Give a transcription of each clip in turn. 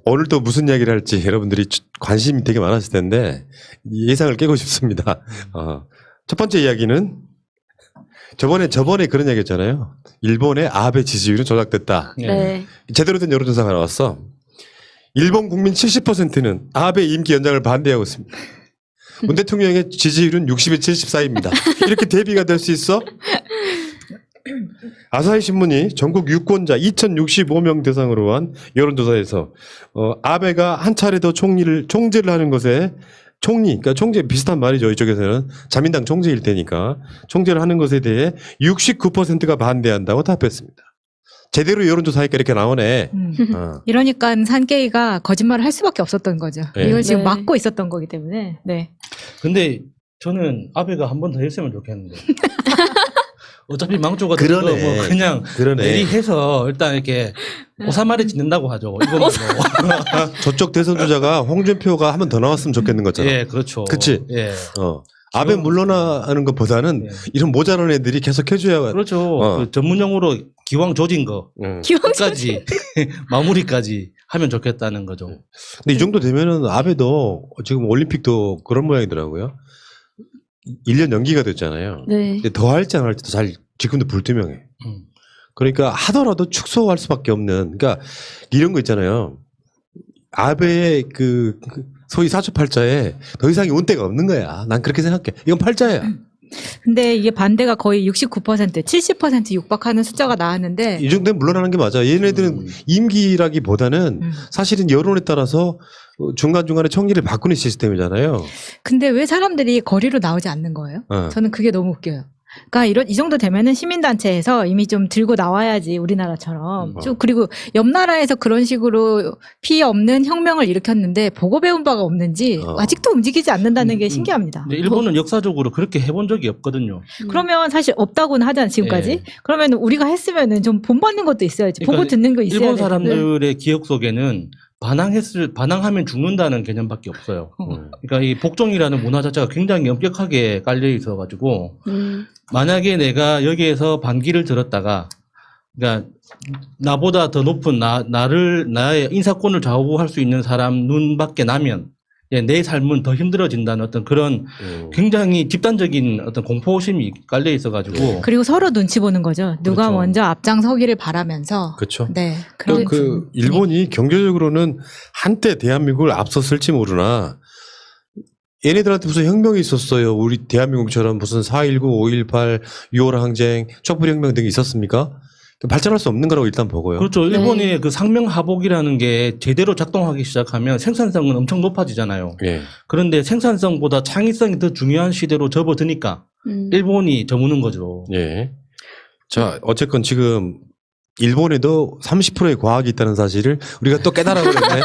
오늘 또 무슨 이야기를 할지 여러분들이 관심이 되게 많았을 텐데 예상을 깨고 싶습니다. 첫 번째 이야기는 저번에 그런 이야기 했잖아요. 일본의 아베 지지율은 조작됐다. 네. 제대로 된 여론조사가 나왔어. 일본 국민 70%는 아베 임기 연장을 반대하고 있습니다. 문 대통령의 지지율은 60에 74입니다. 이렇게 대비가 될 수 있어? 아사히 신문이 전국 유권자 2065명 대상으로 한 여론조사에서 아베가 한 차례 더 총재를 하는 것에 그러니까 총재 비슷한 말이죠. 이쪽에서는 자민당 총재일 테니까 총재를 하는 것에 대해 69%가 반대한다고 답했습니다. 제대로 여론조사하니까 이렇게 나오네. 이러니까 산케이가 거짓말을 할 수밖에 없었던 거죠. 네. 이걸 지금 네. 막고 있었던 거기 때문에. 네. 근데 저는 아베가 한 번 더 했으면 좋겠는데. 어차피 망조가 되는 거 그러네. 뭐 그냥 그러네. 내리해서 일단 이렇게 오사마리 짓는다고 하죠. 이건 뭐. 저쪽 대선 주자가 홍준표가 한 번 더 나왔으면 좋겠는 거잖아. 예, 그렇죠. 그치? 예. 아베 물러나는 것보다는 예. 이런 모자란 애들이 계속 해줘야. 그렇죠. 그 전문용어로 기왕 조진 거 끝까지 마무리까지 하면 좋겠다는 거죠. 근데 이 정도 되면은 아베도 지금 올림픽도 그런 모양이더라고요. 1년 연기가 됐잖아요. 네. 근데 더 할지 안 할지도 잘 지금도 불투명해. 그러니까 하더라도 축소할 수밖에 없는. 그러니까 이런 거 있잖아요. 아베의 그 소위 사주팔자에 더 이상의 운대가 없는 거야. 난 그렇게 생각해. 이건 팔자야. 근데 이게 반대가 거의 69%, 70% 육박하는 숫자가 나왔는데 이 정도면 물러나는 게 맞아. 얘네들은 임기라기보다는 사실은 여론에 따라서 중간중간에 총리를 바꾸는 시스템이잖아요. 근데 왜 사람들이 거리로 나오지 않는 거예요? 저는 그게 너무 웃겨요. 그러니까 이 정도 되면은 시민단체에서 이미 좀 들고 나와야지 우리나라처럼. 좀 그리고 옆 나라에서 그런 식으로 피해 없는 혁명을 일으켰는데 보고 배운 바가 없는지 아직도 움직이지 않는다는 게 신기합니다. 근데 일본은 역사적으로 그렇게 해본 적이 없거든요. 그러면 사실 없다고는 하잖아 지금까지. 예. 그러면 우리가 했으면은 좀 본받는 것도 있어야지. 보고 그러니까 듣는 거 있어야 일본 되는데. 사람들의 기억 속에는 반항하면 죽는다는 개념밖에 없어요. 그러니까 이 복종이라는 문화 자체가 굉장히 엄격하게 깔려 있어가지고 만약에 내가 여기에서 반기를 들었다가 그러니까 나보다 더 높은 나의 인사권을 좌우할 수 있는 사람 눈밖에 나면 내 삶은 더 힘들어진다는 어떤 그런 굉장히 집단적인 어떤 공포심이 깔려 있어가지고 그리고 서로 눈치 보는 거죠. 누가 그렇죠. 먼저 앞장서기를 바라면서. 그렇죠. 네. 그 일본이 경제적으로는 한때 대한민국을 앞섰을지 모르나 얘네들한테 무슨 혁명이 있었어요. 우리 대한민국처럼 무슨 4.19, 5.18, 6월 항쟁, 촛불혁명 등이 있었습니까? 발전할 수 없는 거라고 일단 보고요. 그렇죠. 일본의 그 상명하복이라는 게 제대로 작동하기 시작하면 생산성은 엄청 높아지잖아요. 예. 그런데 생산성보다 창의성이 더 중요한 시대로 접어드니까 일본이 저무는 거죠. 예. 자, 어쨌건 지금 일본에도 30%의 과학이 있다는 사실을 우리가 또 깨달아 버렸네.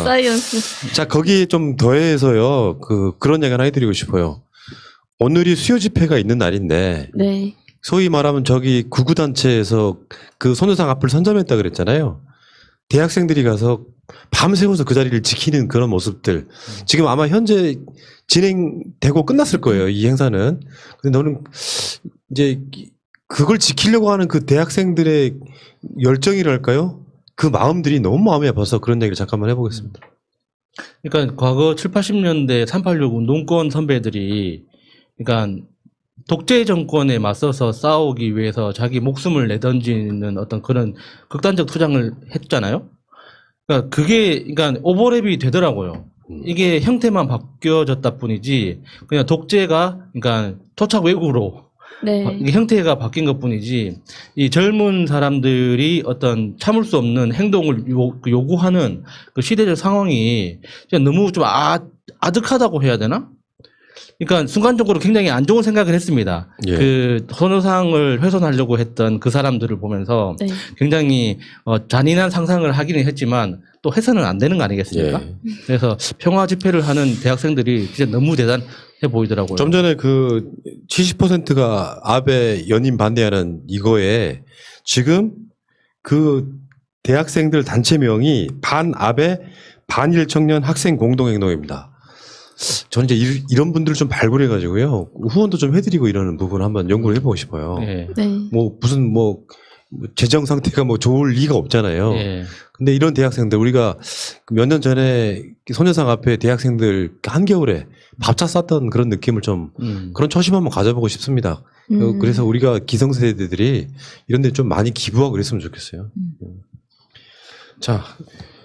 사이언스. 자, 거기에 좀 더해서요. 그런 얘기 하나 해드리고 싶어요. 오늘이 수요 집회가 있는 날인데 네. 소위 말하면 저기 구구단체에서 그 손해상 앞을 선점했다 그랬잖아요. 대학생들이 가서 밤새워서 그 자리를 지키는 그런 모습들. 지금 아마 현재 진행되고 끝났을 거예요. 이 행사는. 근데 너는 이제 그걸 지키려고 하는 그 대학생들의 열정이랄까요? 그 마음들이 너무 마음이 아파서 그런 얘기를 잠깐만 해보겠습니다. 그러니까 과거 7, 80년대 386 운동권 선배들이 그러니까 독재 정권에 맞서서 싸우기 위해서 자기 목숨을 내던지는 어떤 그런 극단적 투쟁을 했잖아요. 그러니까 그러니까 오버랩이 되더라고요. 이게 형태만 바뀌어졌다 뿐이지 그냥 독재가 그러니까 토착 왜곡으로 네. 이게 형태가 바뀐 것 뿐이지 이 젊은 사람들이 어떤 참을 수 없는 행동을 요구하는 그 시대적 상황이 그냥 너무 좀 아득하다고 해야 되나? 그러니까 순간적으로 굉장히 안 좋은 생각을 했습니다. 예. 그 선호상을 훼손하려고 했던 그 사람들을 보면서 네. 굉장히 잔인한 상상을 하기는 했지만 또 해서는 안 되는 거 아니겠습니까? 예. 그래서 평화 집회를 하는 대학생들이 진짜 너무 대단해 보이더라고요. 좀 전에 그 70%가 아베 연임 반대하는 이거에 지금 그 대학생들 단체명이 반아베 반일 청년 학생 공동행동입니다. 저는 이제 이런 분들을 좀 발굴해가지고요. 후원도 좀 해드리고 이러는 부분 한번 연구를 해보고 싶어요. 예. 네. 뭐 무슨 재정 상태가 뭐 좋을 리가 없잖아요. 예. 근데 이런 대학생들 우리가 몇 년 전에 소녀상 앞에 대학생들 한겨울에 밥차 쌌던 그런 느낌을 좀 그런 초심 한번 가져보고 싶습니다. 그래서 우리가 기성세대들이 이런 데 좀 많이 기부하고 그랬으면 좋겠어요. 자,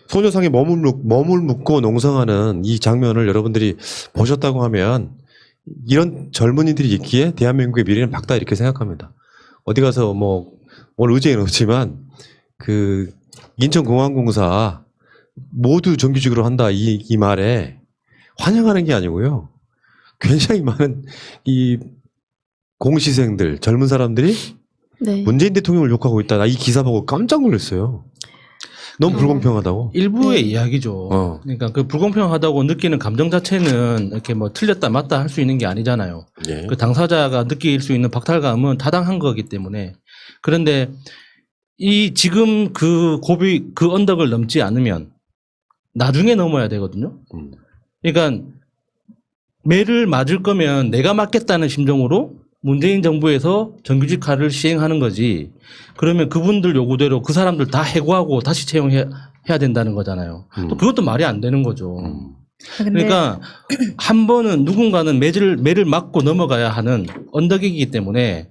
소녀상에 머물 묻고 농성하는 이 장면을 여러분들이 보셨다고 하면 이런 젊은이들이 있기에 대한민국의 미래는 밝다 이렇게 생각합니다. 어디 가서 뭐 오늘 의제는 없지만 그 인천공항공사 모두 정규직으로 한다 이 말에 환영하는 게 아니고요. 굉장히 많은 이 공시생들 젊은 사람들이 네. 문재인 대통령을 욕하고 있다. 나 이 기사 보고 깜짝 놀랐어요. 너무 불공평하다고. 일부의 네. 이야기죠. 그러니까 그 불공평하다고 느끼는 감정 자체는 이렇게 뭐 틀렸다 맞다 할 수 있는 게 아니잖아요. 예. 그 당사자가 느낄 수 있는 박탈감은 타당한 거기 때문에. 그런데 이 지금 그 고비 그 언덕을 넘지 않으면 나중에 넘어야 되거든요. 그러니까 매를 맞을 거면 내가 맞겠다는 심정으로 문재인 정부에서 정규직화를 시행하는 거지. 그러면 그분들 요구대로 그 사람들 다 해고하고 다시 채용해야 된다는 거잖아요. 또 그것도 말이 안 되는 거죠. 근데 그러니까 한 번은 누군가는 매를 맞고 넘어가야 하는 언덕이기 때문에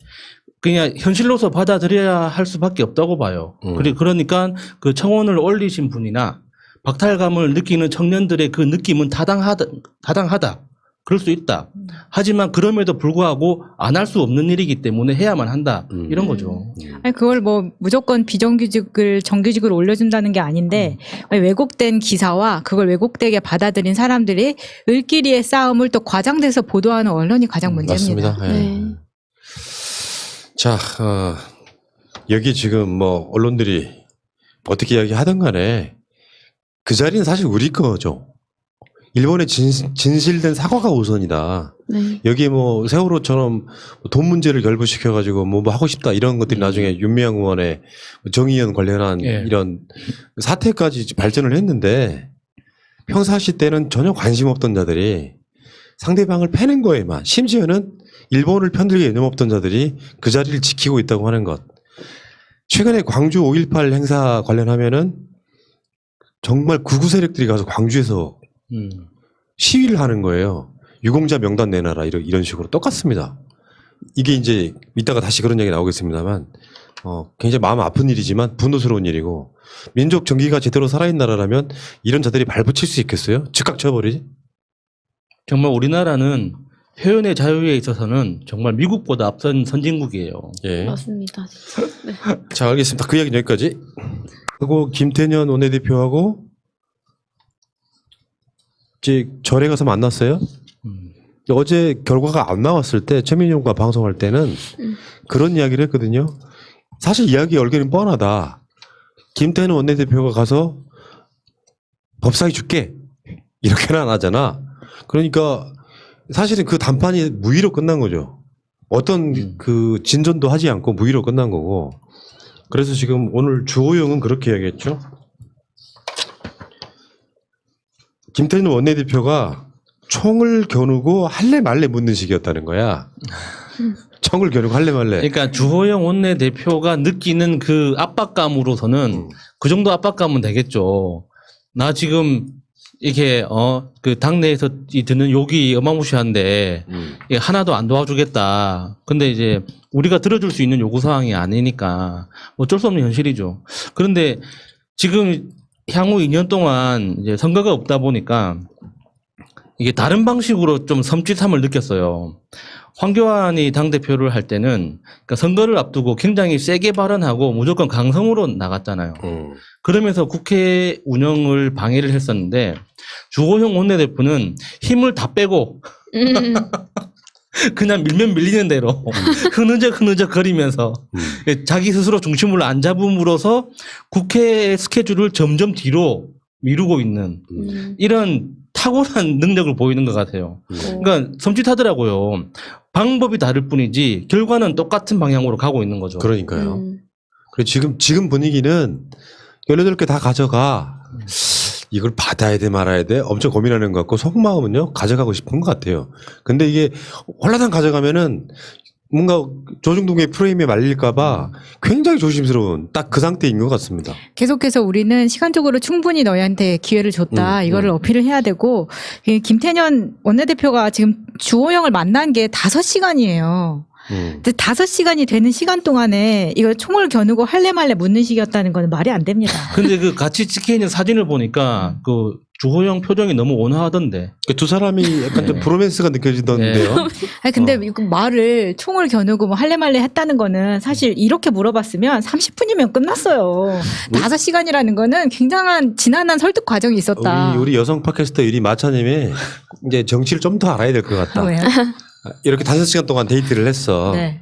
그냥 현실로서 받아들여야 할 수밖에 없다고 봐요. 그러니까 그 청원을 올리신 분이나 박탈감을 느끼는 청년들의 그 느낌은 타당하다. 그럴 수 있다. 하지만 그럼에도 불구하고 안 할 수 없는 일이기 때문에 해야만 한다. 이런 거죠. 아니, 그걸 뭐 무조건 비정규직을 정규직으로 올려준다는 게 아닌데 왜곡된 기사와 그걸 왜곡되게 받아들인 사람들이 을끼리의 싸움을 또 과장돼서 보도하는 언론이 가장 문제입니다. 맞습니다. 예. 네. 자, 여기 지금 뭐 언론들이 어떻게 이야기하든 간에 그 자리는 사실 우리 거죠. 일본의 진실된 사과가 우선이다. 네. 여기 뭐 세월호처럼 돈 문제를 결부시켜가지고 뭐 하고 싶다 이런 것들이 나중에 윤미향 의원의 정의연 관련한 예. 이런 사태까지 발전을 했는데 평상시 때는 전혀 관심 없던 자들이 상대방을 패는 거에만 심지어는 일본을 편들게 개념 없던 자들이 그 자리를 지키고 있다고 하는 것. 최근에 광주 5.18 행사 관련하면은 정말 극우 세력들이 가서 광주에서 시위를 하는 거예요. 유공자 명단 내놔라 이런 식으로 똑같습니다. 이게 이제 이따가 다시 그런 얘기 나오겠습니다만 굉장히 마음 아픈 일이지만 분노스러운 일이고 민족 정기가 제대로 살아있는 나라라면 이런 자들이 발붙일 수 있겠어요? 즉각 쳐버리지? 정말 우리나라는 표현의 자유에 있어서는 정말 미국보다 앞선 선진국이에요. 예. 맞습니다. 진짜. 네. 자, 알겠습니다. 그 이야기는 여기까지. 그리고 김태년 원내대표하고 이제 절에 가서 만났어요. 어제 결과가 안 나왔을 때 최민용과 방송할 때는 그런 이야기를 했거든요. 사실 이야기 얼개는 뻔하다. 김태년 원내대표가 가서 법사위 줄게 이렇게는 안 하잖아. 그러니까 사실은 그 담판이 무위로 끝난 거죠. 어떤 그 진전도 하지 않고 무위로 끝난 거고. 그래서 지금 오늘 주호영은 그렇게 이야기했죠. 김태년 원내대표가 총을 겨누고 할래 말래 묻는 식이었다는 거야. 총을 겨누고 할래 말래. 그러니까 주호영 원내대표가 느끼는 그 압박감으로서는 그 정도 압박감은 되겠죠. 나 지금 이렇게 그 당내에서 드는 욕이 어마무시한데 이게 하나도 안 도와주겠다. 근데 이제 우리가 들어줄 수 있는 요구 사항이 아니니까 어쩔 수 없는 현실이죠. 그런데 지금 향후 2년 동안 이제 선거가 없다 보니까 이게 다른 방식으로 좀 섬찟함을 느꼈어요. 황교안이 당대표를 할 때는 그러니까 선거를 앞두고 굉장히 세게 발언하고 무조건 강성으로 나갔잖아요. 그러면서 국회 운영을 방해를 했었는데 주호영 원내대표는 힘을 다 빼고 그냥 밀면 밀리는 대로 흐느적 거리면서 자기 스스로 중심을 안 잡음으로써 국회 스케줄을 점점 뒤로 미루고 있는 이런 탁월한 능력을 보이는 것 같아요. 그러니까 섬찟하더라고요. 방법이 다를 뿐이지 결과는 똑같은 방향으로 가고 있는 거죠. 그러니까요. 그리고 지금 분위기는 18개 다 가져가. 이걸 받아야 돼 말아야 돼 엄청 고민하는 것 같고 속마음은요 가져가고 싶은 것 같아요. 근데 이게 홀라당 가져가면은 뭔가 조중동의 프레임에 말릴까봐 굉장히 조심스러운 딱 그 상태인 것 같습니다. 계속해서 우리는 시간적으로 충분히 너희한테 기회를 줬다. 이거를 어필을 해야 되고 김태년 원내대표가 지금 주호영을 만난 게 5시간이에요. 근데 5시간이 되는 시간 동안에 이걸 총을 겨누고 할래 말래 묻는 식이었다는 건 말이 안 됩니다. 근데 그 같이 찍혀 있는 사진을 보니까 그 주호영 표정이 너무 온화하던데. 두 사람이 약간 좀 브로맨스가 느껴지던데요. 아니 근데 그 말을 총을 겨누고 뭐 할래 말래 했다는 거는 사실 이렇게 물어봤으면 30분이면 끝났어요. 5시간이라는 거는 굉장한 지난한 설득 과정이 있었다. 우리 여성 팟캐스터 유리 마차님이 이제 정치를 좀 더 알아야 될 것 같다. 왜요? 이렇게 5시간 동안 데이트를 했어. 네.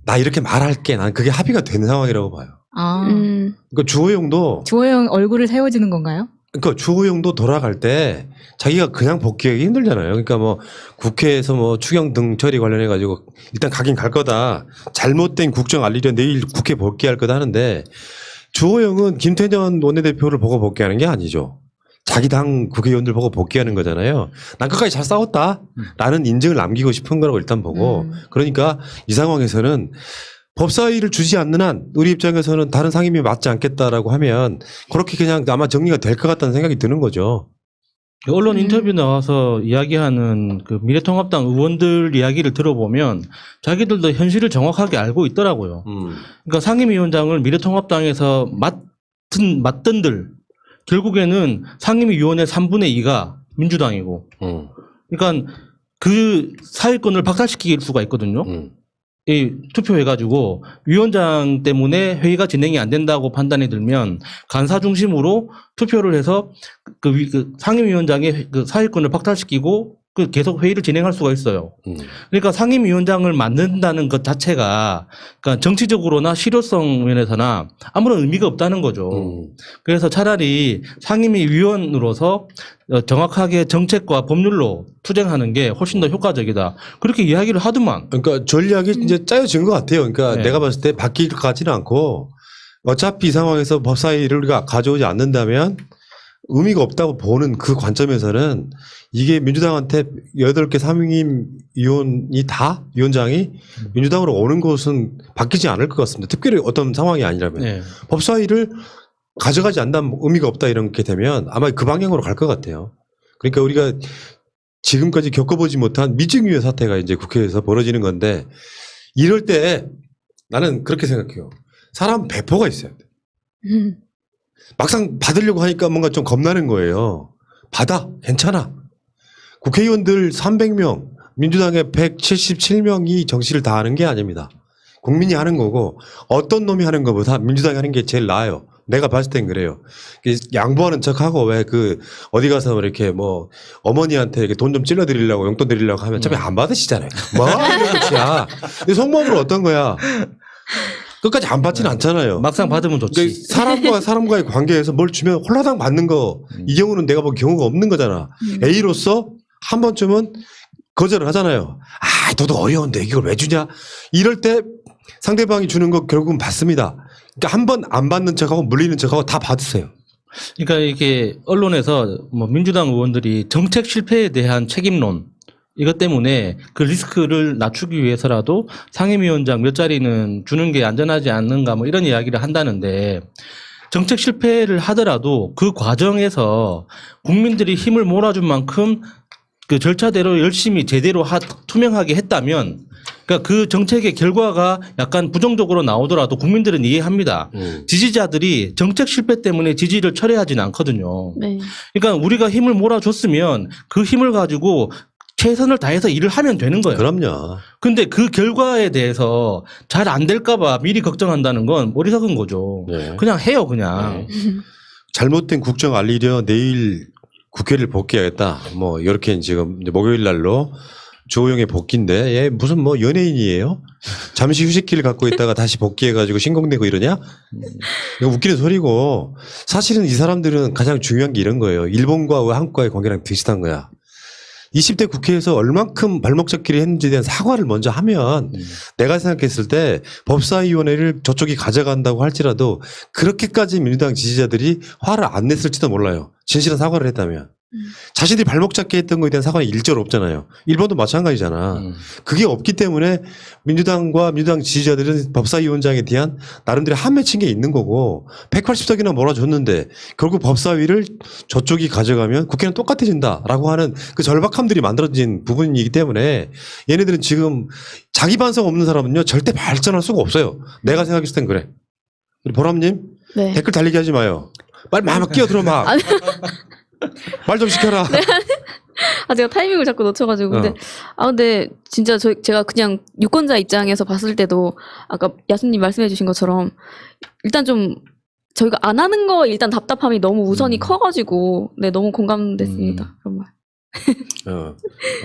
나 이렇게 말할게. 난 그게 합의가 된 상황이라고 봐요. 아, 그러니까 주호영도 주호영 얼굴을 세워주는 건가요? 그러니까 주호영도 돌아갈 때 자기가 그냥 복귀하기 힘들잖아요. 그러니까 뭐 국회에서 뭐 추경 등 처리 관련해 가지고 일단 가긴 갈 거다. 잘못된 국정 알리려 내일 국회 복귀할 거다 하는데 주호영은 김태년 원내대표를 보고 복귀하는 게 아니죠. 자기 당 국회의원들 보고 복귀하는 거잖아요. 난 끝까지 잘 싸웠다. 라는 인증을 남기고 싶은 거라고 일단 보고 그러니까 이 상황에서는 법사위를 주지 않는 한 우리 입장에서는 다른 상임위 맞지 않겠다라고 하면 그렇게 그냥 아마 정리가 될 것 같다는 생각이 드는 거죠. 언론 인터뷰 나와서 이야기하는 그 미래통합당 의원들 이야기를 들어보면 자기들도 현실을 정확하게 알고 있더라고요. 그러니까 상임위원장을 미래통합당에서 맡던들 결국에는 상임위원회 3분의 2가 민주당이고 그러니까 그 사회권을 박탈시킬 수가 있거든요. 이 투표해가지고 위원장 때문에 회의가 진행이 안 된다고 판단이 들면 간사 중심으로 투표를 해서 그 상임위원장의 그 사회권을 박탈시키고 그 계속 회의를 진행할 수가 있어요. 그러니까 상임위원장을 만든다는 것 자체가 그러니까 정치적으로나 실효성 면에서나 아무런 의미가 없다는 거죠. 그래서 차라리 상임위 위원으로서 정확하게 정책과 법률로 투쟁하는 게 훨씬 더 효과적이다. 그렇게 이야기를 하더만. 그러니까 전략이 이제 짜여진 것 같아요. 그러니까 네. 내가 봤을 때 바뀔 것 같지는 않고 어차피 이 상황에서 법사위를 우리가 가져오지 않는다면 의미가 없다고 보는 그 관점에서는 이게 민주당한테 8개 상임위원이 다 위원장이 민주당으로 오는 것은 바뀌지 않을 것 같습니다. 특별히 어떤 상황이 아니라면 네. 법사위를 가져가지 않는다면 의미가 없다 이렇게 되면 아마 그 방향으로 갈 것 같아요. 그러니까 우리가 지금까지 겪어보지 못한 미증유의 사태가 이제 국회에서 벌어지는 건데 이럴 때 나는 그렇게 생각해요. 사람 배포가 있어야 돼. 막상 받으려고 하니까 뭔가 좀 겁나는 거예요. 받아. 괜찮아. 국회의원들 300명, 민주당의 177명이 정치를 다 하는 게 아닙니다. 국민이 하는 거고 어떤 놈이 하는 것보다 민주당이 하는 게 제일 나아요. 내가 봤을 땐 그래요. 양보하는 척하고 왜 그 어디 가서 이렇게 뭐 어머니한테 이렇게 돈 좀 찔러드리려고 용돈 드리려고 하면 어차피 안 받으시잖아요. 뭐 이런 짓이야. 근데 속마음으로 어떤 거야. 끝까지 안 받지는 않잖아요. 막상 받으면 좋지. 그러니까 사람과 사람과의 관계에서 뭘 주면 홀라당 받는 거 이 경우는 내가 본 경우가 없는 거잖아. A로서 한 번쯤은 거절을 하잖아요. 아, 너도 어려운데 이걸 왜 주냐? 이럴 때 상대방이 주는 거 결국은 받습니다. 그러니까 한 번 안 받는 척하고 물리는 척하고 다 받으세요. 그러니까 이게 언론에서 뭐 민주당 의원들이 정책 실패에 대한 책임론 이것 때문에 그 리스크를 낮추기 위해서라도 상임위원장 몇 자리는 주는 게 안전하지 않는가 뭐 이런 이야기를 한다는데 정책 실패를 하더라도 그 과정에서 국민들이 힘을 몰아준 만큼 그 절차대로 열심히 제대로 투명하게 했다면 그러니까 그 정책의 결과가 약간 부정적으로 나오더라도 국민들은 이해합니다. 지지자들이 정책 실패 때문에 지지를 철회하지는 않거든요. 네. 그러니까 우리가 힘을 몰아줬으면 그 힘을 가지고 최선을 다해서 일을 하면 되는 거예요. 그럼요. 근데 그 결과에 대해서 잘 안 될까봐 미리 걱정한다는 건 어리석은 거죠. 네. 그냥 해요, 그냥. 잘못된 국정 알리려 내일 국회를 복귀하겠다. 뭐 이렇게 지금 이제 목요일 날로 주호영의 복귀인데 얘 무슨 뭐 연예인이에요? 잠시 휴식기를 갖고 있다가 다시 복귀해가지고 신공되고 이러냐? 이거 웃기는 소리고 사실은 이 사람들은 가장 중요한 게 이런 거예요. 일본과 한국과의 관계랑 비슷한 거야. 20대 국회에서 얼만큼 발목 잡기를 했는지에 대한 사과를 먼저 하면 내가 생각했을 때 법사위원회를 저쪽이 가져간다고 할지라도 그렇게까지 민주당 지지자들이 화를 안 냈을지도 몰라요. 진실한 사과를 했다면. 자신들이 발목 잡게 했던 거에 대한 사과는 일절 없잖아요. 일본도 마찬가지잖아. 그게 없기 때문에 민주당과 민주당 지지자들은 법사위원장에 대한 나름대로 한 맺힌 게 있는 거고 180석이나 몰아줬는데 결국 법사위를 저쪽이 가져가면 국회는 똑같아진다라고 하는 그 절박함들이 만들어진 부분이기 때문에 얘네들은 지금 자기 반성 없는 사람은요 절대 발전할 수가 없어요. 내가 생각했을 땐 그래. 우리 보람님 네. 댓글 달리기 하지 마요. 빨리 막 끼어들어 막. 아니, 말 좀 시켜라. 제가 타이밍을 자꾸 놓쳐가지고. 근데 진짜 제가 그냥 유권자 입장에서 봤을 때도 아까 야수님 말씀해주신 것처럼 일단 좀 저희가 안 하는 거 일단 답답함이 너무 우선이 커가지고 네 너무 공감됐습니다. 그런 말.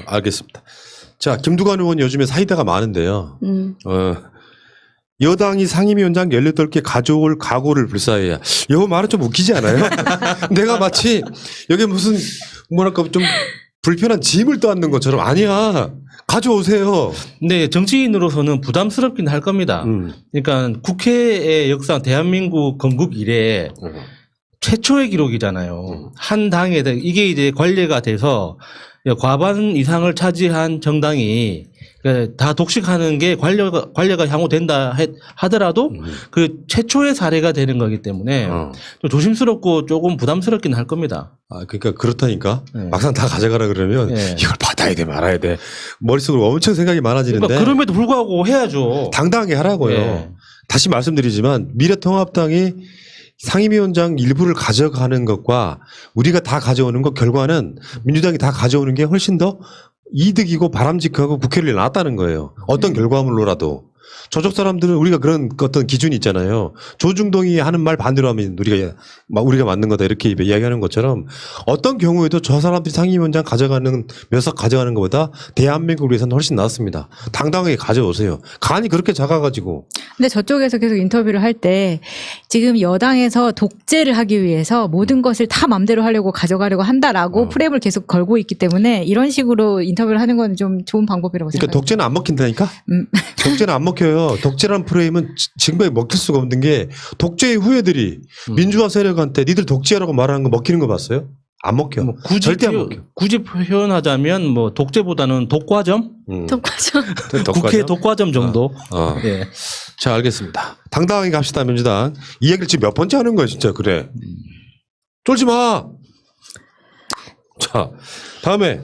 알겠습니다. 자, 김두관 의원 요즘에 사이다가 많은데요. 여당이 상임위원장 18개 가져올 각오를 불사해야. 이 말은 좀 웃기지 않아요? 내가 마치 여기 무슨 뭐랄까 좀 불편한 짐을 떠안는 것처럼 아니야. 가져오세요. 근데 정치인으로서는 부담스럽긴 할 겁니다. 그러니까 국회의 역사 대한민국 건국 이래 최초의 기록이잖아요. 한 당에 이게 이제 관례가 돼서 과반 이상을 차지한 정당이 다 독식하는 게 관례가 향후된다 하더라도 그 최초의 사례가 되는 거기 때문에 좀 조심스럽고 조금 부담스럽긴 할 겁니다. 아, 그러니까 그렇다니까. 네. 막상 다 가져가라 그러면 네. 이걸 받아야 돼 말아야 돼. 머릿속으로 엄청 생각이 많아지는데. 그러니까 그럼에도 불구하고 해야죠. 당당하게 하라고요. 네. 다시 말씀드리지만 미래통합당이 상임위원장 일부를 가져가는 것과 우리가 다 가져오는 것 결과는 민주당이 다 가져오는 게 훨씬 더 이득이고 바람직하고 국회를 낫다는 거예요. 어떤 결과물로라도. 저쪽 사람들은 우리가 그런 어떤 기준이 있잖아요. 조중동이 하는 말 반대로 하면 우리가 맞는 거다 이렇게 이야기하는 것처럼 어떤 경우에도 저 사람들이 상임위원장 가져가는 몇 석 가져가는 것보다 대한민국을 위해서는 훨씬 낫습니다. 당당하게 가져오세요. 간이 그렇게 작아가지고. 근데 저쪽에서 계속 인터뷰를 할 때 지금 여당에서 독재를 하기 위해서 모든 것을 다 맘대로 하려고 가져가려고 한다라고 프레임을 계속 걸고 있기 때문에 이런 식으로 인터뷰를 하는 건 좀 좋은 방법이라고 그러니까 생각합니다. 독재는 안 먹힌다니까? 독재는 안 먹혀요. 독재라는 프레임은 지금까지 먹힐 수가 없는 게 독재의 후예들이 민주화 세력한테 니들 독재라고 말하는 거 먹히는 거 봤어요? 안 먹혀. 뭐 굳이 절대 안 먹혀. 굳이 표현하자면 뭐 독재보다는 독과점? 독과점. 국회 독과점 정도. 예. 자, 알겠습니다. 당당하게 갑시다, 민주당. 이 얘기를 지금 몇 번째 하는 거야, 진짜. 그래. 쫄지 마! 자, 다음에.